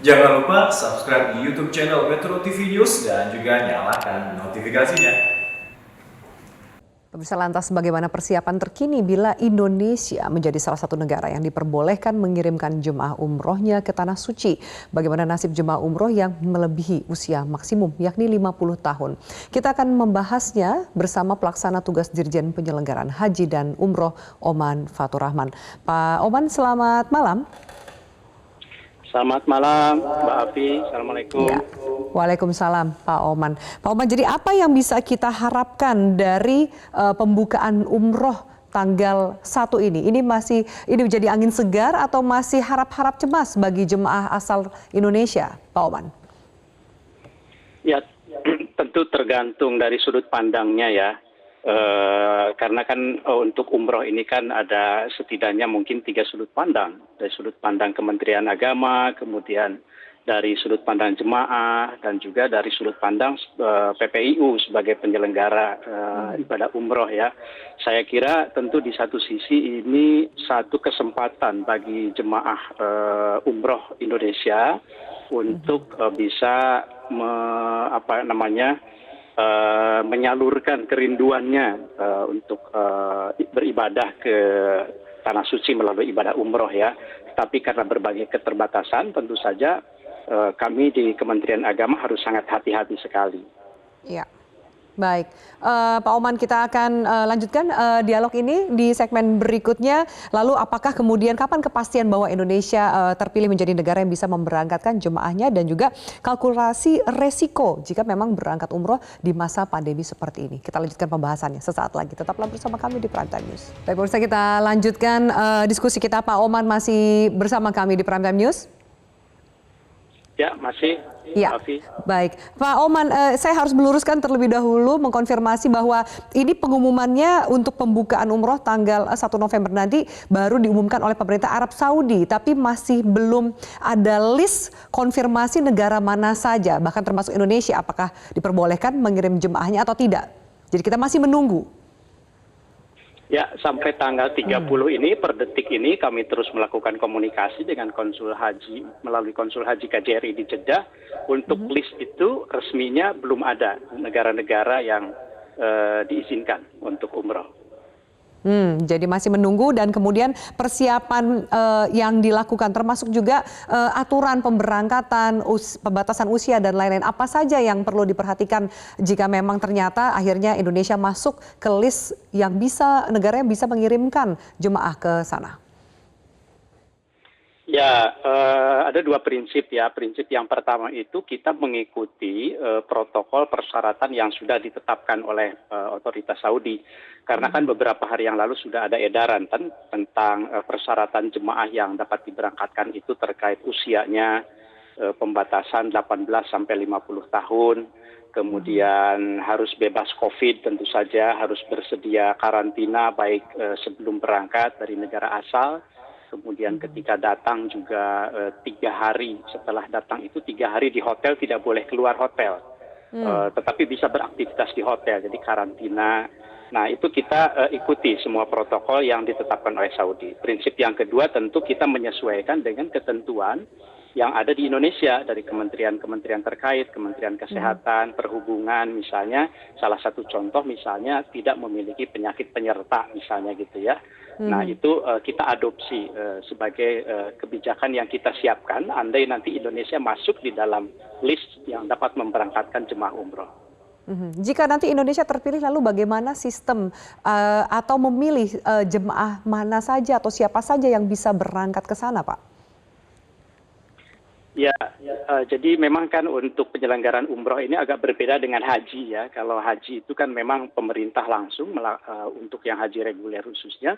Jangan lupa subscribe di YouTube channel Metro TV News dan juga nyalakan notifikasinya. Pemirsa, lantas bagaimana persiapan terkini bila Indonesia menjadi salah satu negara yang diperbolehkan mengirimkan jemaah umrohnya ke Tanah Suci? Bagaimana nasib jemaah umroh yang melebihi usia maksimum yakni 50 tahun? Kita akan membahasnya bersama pelaksana tugas Dirjen Penyelenggaraan Haji dan Umroh Oman Fatur Rahman. Pak Oman, selamat malam. Selamat malam, Mbak Afi. Assalamualaikum. Ya. Waalaikumsalam, Pak Oman. Pak Oman, jadi apa yang bisa kita harapkan dari pembukaan umroh tanggal 1 ini? Ini menjadi angin segar atau masih harap-harap cemas bagi jemaah asal Indonesia, Pak Oman? Ya, tentu tergantung dari sudut pandangnya ya. Karena kan untuk umroh ini kan ada setidaknya mungkin 3 sudut pandang. Dari sudut pandang Kementerian Agama, kemudian dari sudut pandang jemaah, dan juga dari sudut pandang PPIU sebagai penyelenggara ibadah umroh ya. Saya kira tentu di satu sisi ini satu kesempatan bagi jemaah umroh Indonesia untuk bisa menyalurkan kerinduannya untuk beribadah ke Tanah Suci melalui ibadah umroh ya. Tapi karena berbagai keterbatasan tentu saja kami di Kementerian Agama harus sangat hati-hati sekali. Ya. Baik, Pak Oman, kita akan lanjutkan dialog ini di segmen berikutnya. Lalu apakah kemudian kapan kepastian bahwa Indonesia terpilih menjadi negara yang bisa memberangkatkan jemaahnya dan juga kalkulasi resiko jika memang berangkat umroh di masa pandemi seperti ini. Kita lanjutkan pembahasannya sesaat lagi. Tetaplah bersama kami di Prime Time News. Baik, pemirsa, kita lanjutkan diskusi kita. Pak Oman masih bersama kami di Prime Time News. Ya, masih. Ya, baik. Pak Oman, saya harus meluruskan terlebih dahulu, mengkonfirmasi bahwa ini pengumumannya untuk pembukaan umroh tanggal 1 November nanti baru diumumkan oleh pemerintah Arab Saudi, tapi masih belum ada list konfirmasi negara mana saja, bahkan termasuk Indonesia, apakah diperbolehkan mengirim jemaahnya atau tidak. Jadi kita masih menunggu. Ya, sampai tanggal 30 ini per detik ini kami terus melakukan komunikasi dengan konsul haji melalui konsul haji KJRI di Jeddah. Untuk list itu resminya belum ada negara-negara yang diizinkan untuk umroh. Jadi masih menunggu, dan kemudian persiapan yang dilakukan termasuk juga aturan pemberangkatan, pembatasan usia dan lain-lain. Apa saja yang perlu diperhatikan jika memang ternyata akhirnya Indonesia masuk ke list yang negara yang bisa mengirimkan jemaah ke sana? Ya, ada 2 prinsip ya. Prinsip yang pertama itu kita mengikuti protokol persyaratan yang sudah ditetapkan oleh otoritas Saudi. Karena kan beberapa hari yang lalu sudah ada edaran tentang persyaratan jemaah yang dapat diberangkatkan itu terkait usianya, pembatasan 18 sampai 50 tahun, kemudian harus bebas COVID tentu saja, harus bersedia karantina baik sebelum berangkat dari negara asal. Kemudian ketika datang juga 3 hari setelah datang itu 3 hari di hotel, tidak boleh keluar hotel, tetapi bisa beraktivitas di hotel, jadi karantina. Nah itu kita ikuti semua protokol yang ditetapkan oleh Saudi. Prinsip yang kedua tentu kita menyesuaikan dengan ketentuan yang ada di Indonesia dari kementerian-kementerian terkait, Kementerian Kesehatan, Perhubungan misalnya. Salah satu contoh misalnya tidak memiliki penyakit penyerta misalnya gitu ya. Nah itu kita adopsi sebagai kebijakan yang kita siapkan andai nanti Indonesia masuk di dalam list yang dapat memberangkatkan jemaah umroh. Jika nanti Indonesia terpilih, lalu bagaimana sistem atau memilih jemaah mana saja atau siapa saja yang bisa berangkat ke sana, Pak? Ya, jadi memang kan untuk penyelenggaraan umroh ini agak berbeda dengan haji ya. Kalau haji itu kan memang pemerintah langsung untuk yang haji reguler khususnya.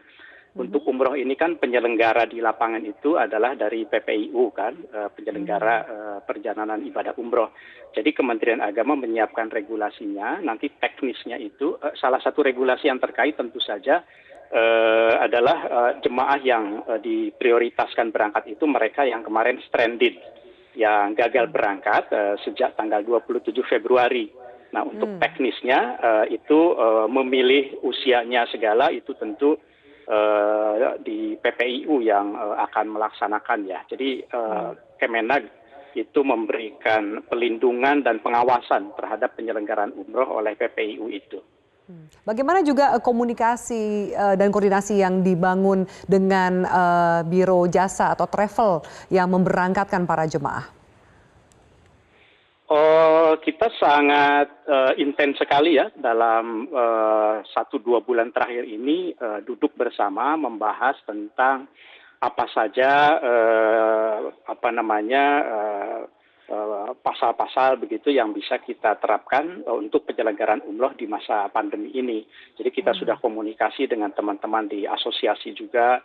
Untuk umroh ini kan penyelenggara di lapangan itu adalah dari PPIU kan, penyelenggara perjalanan ibadah umroh. Jadi Kementerian Agama menyiapkan regulasinya, nanti teknisnya itu salah satu regulasi yang terkait tentu saja adalah jemaah yang diprioritaskan berangkat itu mereka yang kemarin stranded, yang gagal berangkat sejak tanggal 27 Februari. Nah untuk teknisnya itu memilih usianya segala itu tentu di PPIU yang akan melaksanakan ya. Jadi Kemenag itu memberikan pelindungan dan pengawasan terhadap penyelenggaraan umroh oleh PPIU itu. Bagaimana juga komunikasi dan koordinasi yang dibangun dengan biro jasa atau travel yang memberangkatkan para jemaah? Oh, kita sangat intens sekali ya dalam 1-2 bulan terakhir ini duduk bersama membahas tentang apa saja pasal-pasal begitu yang bisa kita terapkan untuk penyelenggaraan umroh di masa pandemi ini. Jadi kita sudah komunikasi dengan teman-teman di asosiasi juga.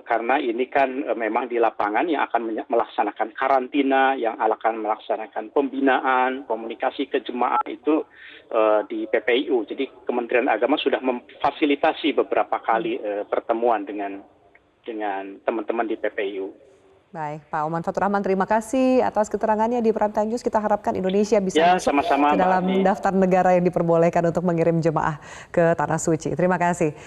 Karena ini kan memang di lapangan yang akan melaksanakan karantina, yang akan melaksanakan pembinaan, komunikasi ke jemaah itu di PPIU. Jadi Kementerian Agama sudah memfasilitasi beberapa kali pertemuan dengan teman-teman di PPIU. Baik, Pak Oman Fatur Rahman, terima kasih atas keterangannya di Prime Time News. Kita harapkan Indonesia bisa masuk sama-sama, ke dalam Mbak Ati. daftar negara yang diperbolehkan untuk mengirim jemaah ke Tanah Suci. Terima kasih.